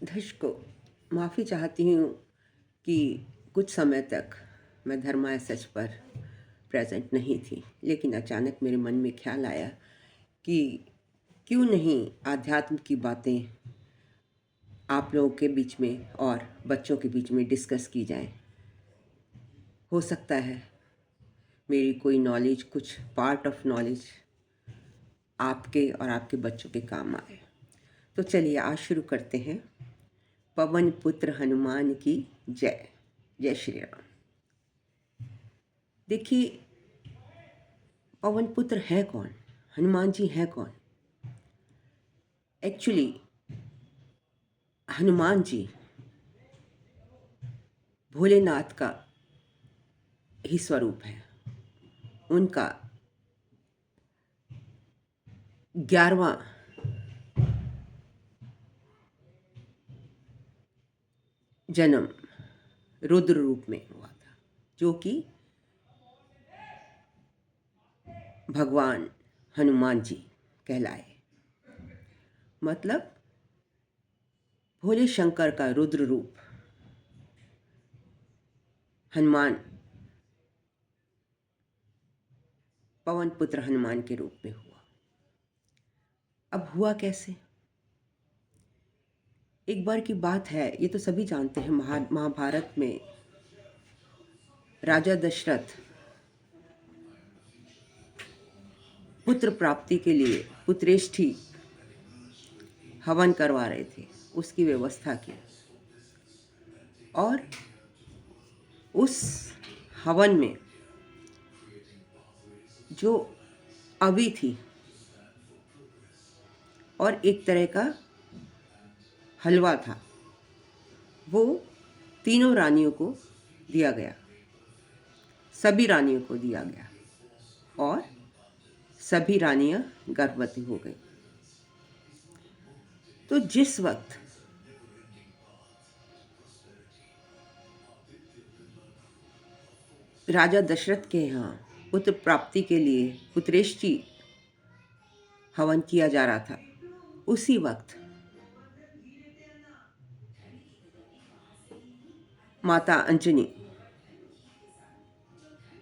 धर्ष को माफ़ी चाहती हूँ कि कुछ समय तक मैं धर्मा सच पर प्रेजेंट नहीं थी, लेकिन अचानक मेरे मन में ख्याल आया कि क्यों नहीं आध्यात्म की बातें आप लोगों के बीच में और बच्चों के बीच में डिस्कस की जाए। हो सकता है मेरी कोई नॉलेज, कुछ पार्ट ऑफ नॉलेज आपके और आपके बच्चों के काम आए। तो चलिए आज शुरू करते हैं। पवन पुत्र हनुमान की जय। जय श्री राम। देखिए, पवन पुत्र है कौन, हनुमान जी हैं कौन? एक्चुअली हनुमान जी भोलेनाथ का ही स्वरूप है। उनका 11वां जन्म रुद्र रूप में हुआ था, जो कि भगवान हनुमान जी कहलाए। मतलब भोले शंकर का रुद्र रूप हनुमान, पवन पुत्र हनुमान के रूप में हुआ। अब हुआ कैसे? एक बार की बात है, ये तो सभी जानते हैं, महाभारत में राजा दशरथ पुत्र प्राप्ति के लिए पुत्रेष्ठी हवन करवा रहे थे, उसकी व्यवस्था की। और उस हवन में जो अवी थी और एक तरह का हलवा था, वो तीनों रानियों को दिया गया, सभी रानियों को दिया गया और सभी रानियां गर्भवती हो गई। तो जिस वक्त राजा दशरथ के यहाँ पुत्र प्राप्ति के लिए पुत्रेष्टि हवन किया जा रहा था, उसी वक्त माता अंजनी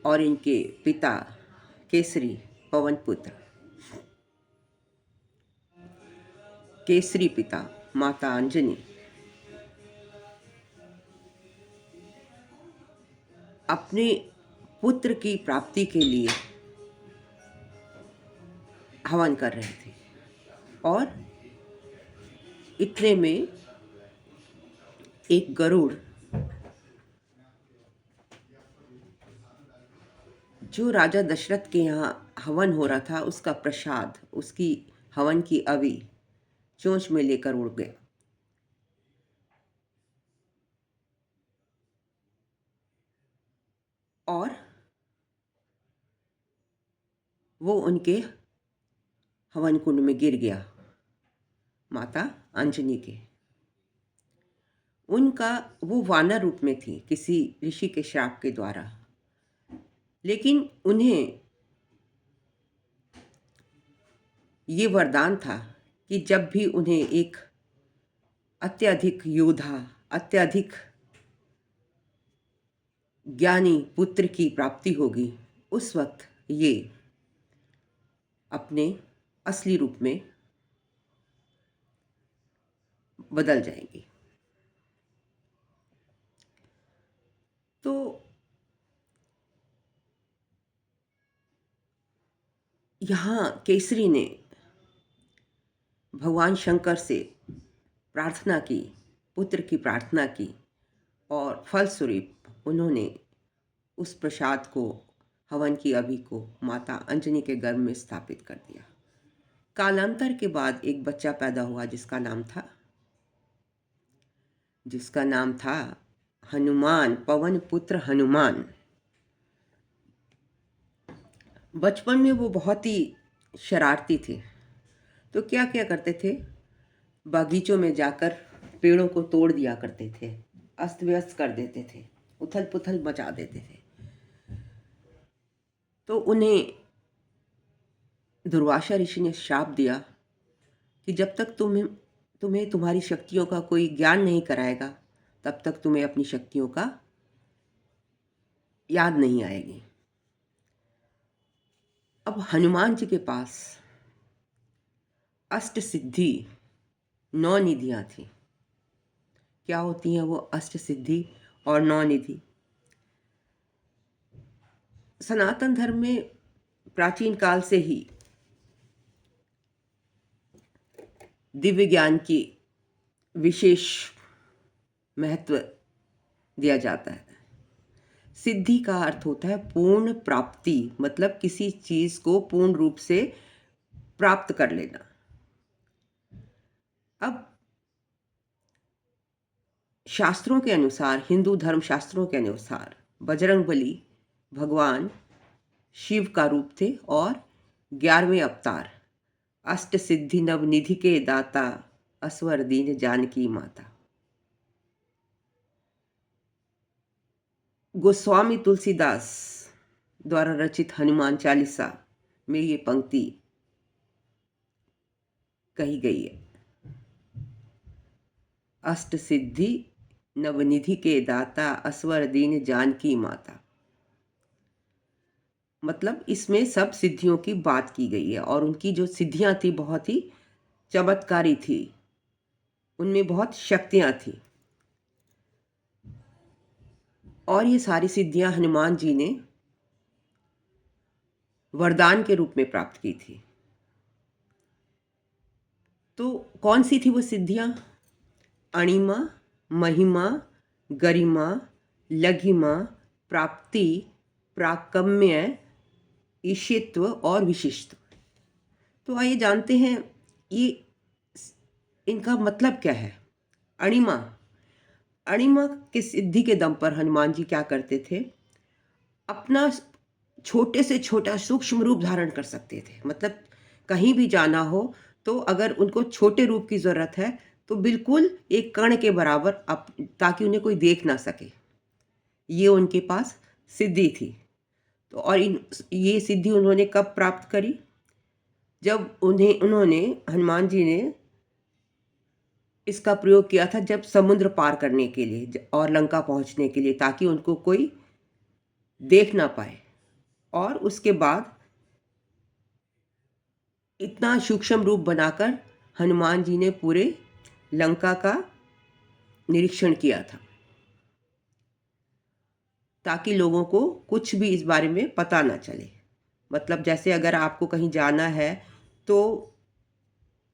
और इनके पिता केसरी, पवन पुत्र केसरी पिता माता अंजनी अपने पुत्र की प्राप्ति के लिए हवन कर रहे थे। और इतने में एक गरुड़, जो राजा दशरथ के यहाँ हवन हो रहा था, उसका प्रसाद, उसकी हवन की अवी चोंच में लेकर उड़ गया। और वो उनके हवन कुंड में गिर गया, माता अंजनी के। उनका वो वानर रूप में थी, किसी ऋषि के श्राप के द्वारा, लेकिन उन्हें ये वरदान था कि जब भी उन्हें एक अत्यधिक योद्धा, अत्यधिक ज्ञानी पुत्र की प्राप्ति होगी, उस वक्त ये अपने असली रूप में बदल जाएंगी। तो यहाँ केसरी ने भगवान शंकर से प्रार्थना की, पुत्र की प्रार्थना की, और फलस्वरूप उन्होंने उस प्रसाद को, हवन की अभी को माता अंजनी के गर्भ में स्थापित कर दिया। कालांतर के बाद एक बच्चा पैदा हुआ जिसका नाम था हनुमान, पवन पुत्र हनुमान। बचपन में वो बहुत ही शरारती थे। तो क्या क्या करते थे, बागीचों में जाकर पेड़ों को तोड़ दिया करते थे, अस्त व्यस्त कर देते थे, उथल पुथल मचा देते थे। तो उन्हें दुर्वासा ऋषि ने श्राप दिया कि जब तक तुम्हें तुम्हारी शक्तियों का कोई ज्ञान नहीं कराएगा, तब तक तुम्हें अपनी शक्तियों का याद नहीं आएगी। अब हनुमान जी के पास अष्ट सिद्धि 9 निधियाँ थी। क्या होती हैं वो अष्ट सिद्धि और 9 निधि? सनातन धर्म में प्राचीन काल से ही दिव्य ज्ञान की विशेष महत्व दिया जाता है। सिद्धि का अर्थ होता है पूर्ण प्राप्ति, मतलब किसी चीज को पूर्ण रूप से प्राप्त कर लेना। अब शास्त्रों के अनुसार, हिंदू धर्म शास्त्रों के अनुसार, बजरंगबली भगवान शिव का रूप थे और 11वें अवतार, अष्ट सिद्धि नव निधि के दाता, असवर दीन जानकी माता। गोस्वामी तुलसीदास द्वारा रचित हनुमान चालीसा में ये पंक्ति कही गई है, अष्ट सिद्धि नवनिधि के दाता, असवर दीन जानकी माता। मतलब इसमें सब सिद्धियों की बात की गई है और उनकी जो सिद्धियां थी बहुत ही चमत्कारी थी, उनमें बहुत शक्तियां थी। और ये सारी सिद्धियां हनुमान जी ने वरदान के रूप में प्राप्त की थी। तो कौन सी थी वो सिद्धियां? अणिमा, महिमा, गरिमा, लघिमा, प्राप्ति, प्राकम्य, ईशित्व और विशिष्ट। तो आइए जानते हैं ये इनका मतलब क्या है। अणिमा, अणिमा की सिद्धि के दम पर हनुमान जी क्या करते थे? अपना छोटे से छोटा सूक्ष्म रूप धारण कर सकते थे। मतलब कहीं भी जाना हो तो अगर उनको छोटे रूप की ज़रूरत है तो बिल्कुल एक कण के बराबर ताकि उन्हें कोई देख ना सके, ये उनके पास सिद्धि थी। तो और ये सिद्धि उन्होंने कब प्राप्त करी? जब उन्होंने हनुमान जी ने इसका प्रयोग किया था जब समुद्र पार करने के लिए और लंका पहुंचने के लिए, ताकि उनको कोई देख ना पाए। और उसके बाद इतना सूक्ष्म रूप बनाकर हनुमान जी ने पूरे लंका का निरीक्षण किया था, ताकि लोगों को कुछ भी इस बारे में पता ना चले। मतलब जैसे अगर आपको कहीं जाना है तो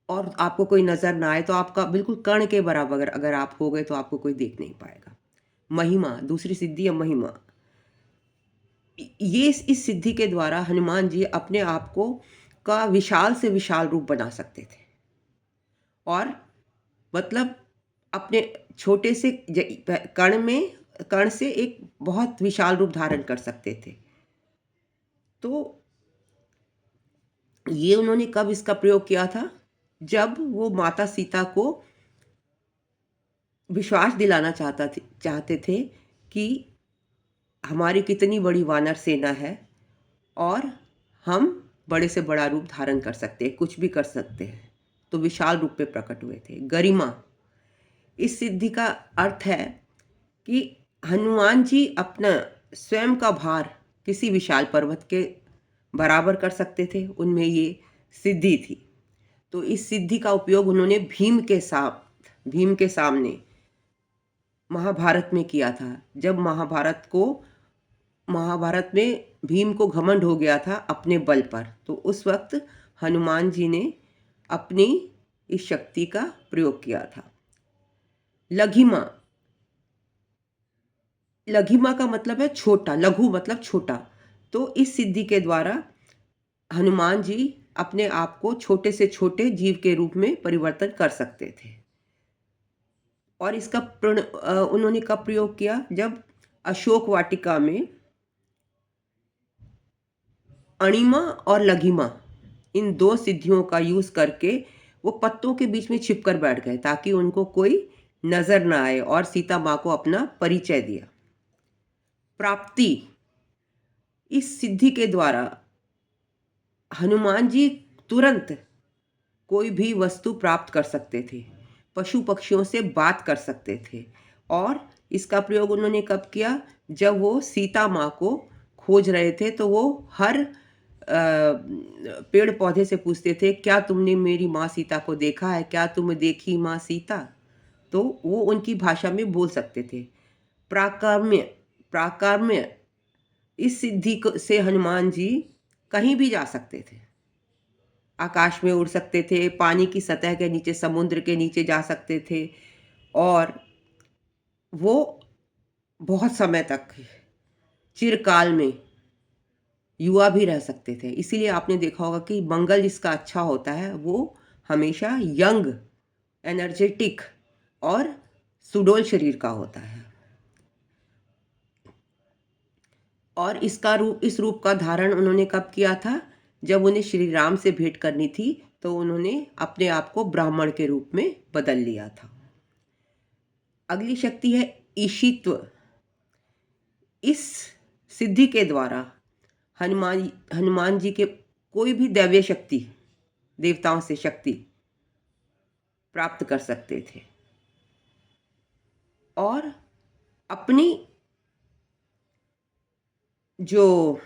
और आपको कोई नज़र ना आए तो आपका बिल्कुल कण के बराबर अगर आप हो गए तो आपको कोई देख नहीं पाएगा। महिमा, दूसरी सिद्धि है महिमा। ये इस सिद्धि के द्वारा हनुमान जी अपने आप को का विशाल से विशाल रूप बना सकते थे और मतलब अपने छोटे से कण से एक बहुत विशाल रूप धारण कर सकते थे। तो ये उन्होंने कब इसका प्रयोग किया था? जब वो माता सीता को विश्वास दिलाना चाहते थे कि हमारी कितनी बड़ी वानर सेना है और हम बड़े से बड़ा रूप धारण कर सकते हैं, कुछ भी कर सकते हैं। तो विशाल रूप में प्रकट हुए थे। गरिमा, इस सिद्धि का अर्थ है कि हनुमान जी अपना स्वयं का भार किसी विशाल पर्वत के बराबर कर सकते थे, उनमें ये सिद्धि थी। तो इस सिद्धि का उपयोग उन्होंने भीम के सामने महाभारत में किया था। जब महाभारत में भीम को घमंड हो गया था अपने बल पर, तो उस वक्त हनुमान जी ने अपनी इस शक्ति का प्रयोग किया था। लघिमा, लघिमा का मतलब है छोटा, लघु मतलब छोटा। तो इस सिद्धि के द्वारा हनुमान जी अपने आप को छोटे से छोटे जीव के रूप में परिवर्तन कर सकते थे। और इसका उन्होंने कब प्रयोग किया? जब अशोक वाटिका में अणिमा और लघिमा, इन दो सिद्धियों का यूज करके वो पत्तों के बीच में छिपकर बैठ गए ताकि उनको कोई नजर ना आए और सीता माँ को अपना परिचय दिया। प्राप्ति, इस सिद्धि के द्वारा हनुमान जी तुरंत कोई भी वस्तु प्राप्त कर सकते थे। पशु पक्षियों से बात कर सकते थे। और इसका प्रयोग उन्होंने कब किया? जब वो सीता माँ को खोज रहे थे, तो वो हर पेड़ पौधे से पूछते थे, क्या तुमने मेरी माँ सीता को देखा है? क्या तुम देखी माँ सीता? तो वो उनकी भाषा में बोल सकते थे। प्राकाम्य प्राकाम्य इस सिद्धि से हनुमान जी कहीं भी जा सकते थे। आकाश में उड़ सकते थे, पानी की सतह के नीचे, समुद्र के नीचे जा सकते थे, और वो बहुत समय तक, चिरकाल में युवा भी रह सकते थे। इसीलिए आपने देखा होगा कि मंगल जिसका अच्छा होता है वो हमेशा यंग, एनर्जेटिक और सुडौल शरीर का होता है। और इस रूप का धारण उन्होंने कब किया था? जब उन्हें श्री राम से भेंट करनी थी, तो उन्होंने अपने आप को ब्राह्मण के रूप में बदल लिया था। अगली शक्ति है ईशित्व। इस सिद्धि के द्वारा हनुमान जी के कोई भी दैवीय शक्ति, देवताओं से शक्ति प्राप्त कर सकते थे, और अपनी जो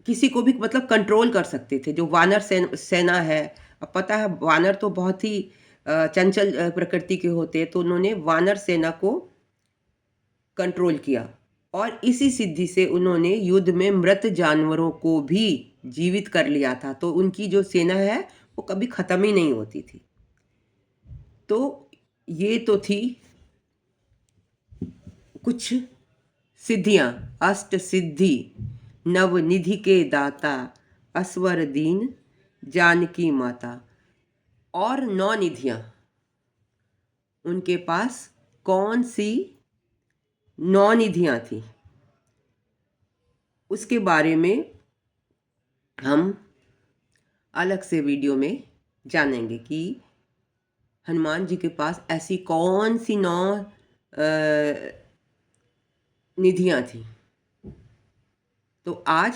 किसी को भी मतलब कंट्रोल कर सकते थे। जो वानर सेना है, अब पता है वानर तो बहुत ही चंचल प्रकृति के होते हैं, तो उन्होंने वानर सेना को कंट्रोल किया। और इसी सिद्धि से उन्होंने युद्ध में मृत जानवरों को भी जीवित कर लिया था। तो उनकी जो सेना है वो कभी ख़त्म ही नहीं होती थी। तो ये तो थी कुछ सिद्धियाँ। अष्ट सिद्धि, नवनिधि के दाता, असवर दीन, जानकी माता। और 9 निधियाँ उनके पास कौन सी 9 निधियाँ थी, उसके बारे में हम अलग से वीडियो में जानेंगे कि हनुमान जी के पास ऐसी कौन सी 9 निधियाँ थी। तो आज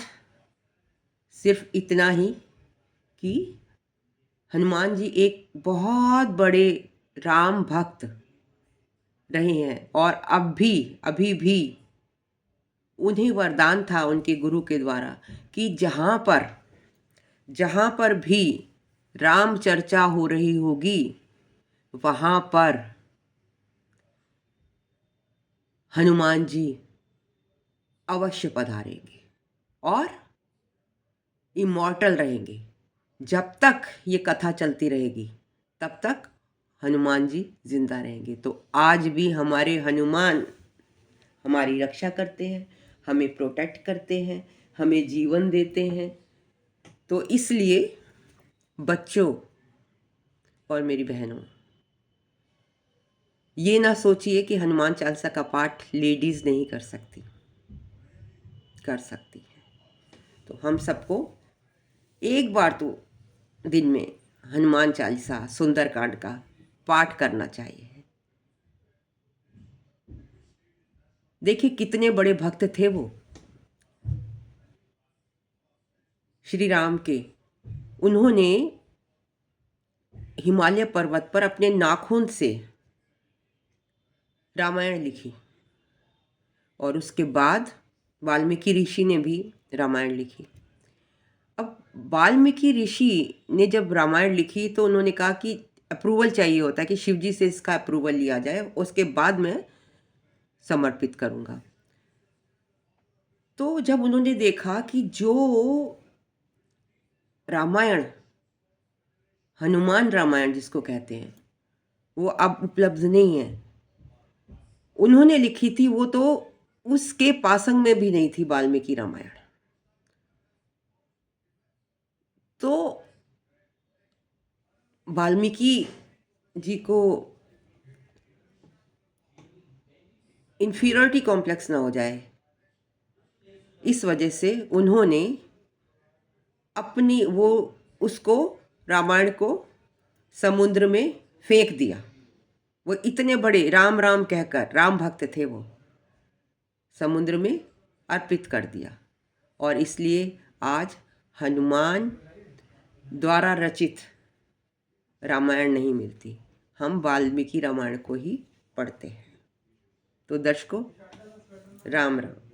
सिर्फ इतना ही कि हनुमान जी एक बहुत बड़े राम भक्त रहे हैं, और अभी भी उन्हें वरदान था उनके गुरु के द्वारा कि जहाँ पर भी राम चर्चा हो रही होगी, वहाँ पर हनुमान जी अवश्य पधारेंगे और इमॉर्टल रहेंगे। जब तक ये कथा चलती रहेगी, तब तक हनुमान जी जिंदा रहेंगे। तो आज भी हमारे हनुमान हमारी रक्षा करते हैं, हमें प्रोटेक्ट करते हैं, हमें जीवन देते हैं। तो इसलिए बच्चों और मेरी बहनों, ये ना सोचिए कि हनुमान चालीसा का पाठ लेडीज़ नहीं कर सकती, कर सकती है। तो हम सबको एक बार तो दिन में हनुमान चालीसा, सुंदरकांड का पाठ करना चाहिए। देखिए कितने बड़े भक्त थे वो श्री राम के। उन्होंने हिमालय पर्वत पर अपने नाखून से रामायण लिखी, और उसके बाद वाल्मीकि ऋषि ने भी रामायण लिखी। अब वाल्मीकि ऋषि ने जब रामायण लिखी, तो उन्होंने कहा कि अप्रूवल चाहिए होता है कि शिव जी से इसका अप्रूवल लिया जाए, उसके बाद मैं समर्पित करूँगा। तो जब उन्होंने देखा कि जो रामायण, हनुमान रामायण जिसको कहते हैं, वो अब उपलब्ध नहीं है, उन्होंने लिखी थी वो तो उसके पासंग में भी नहीं थी वाल्मीकि रामायण। तो वाल्मीकि जी को इन्फीरियरिटी कॉम्प्लेक्स ना हो जाए, इस वजह से उन्होंने अपनी उसको रामायण को समुद्र में फेंक दिया। वो इतने बड़े राम राम कहकर, राम भक्त थे वो, समुद्र में अर्पित कर दिया। और इसलिए आज हनुमान द्वारा रचित रामायण नहीं मिलती, हम वाल्मीकि रामायण को ही पढ़ते हैं। तो दर्शकों, राम राम।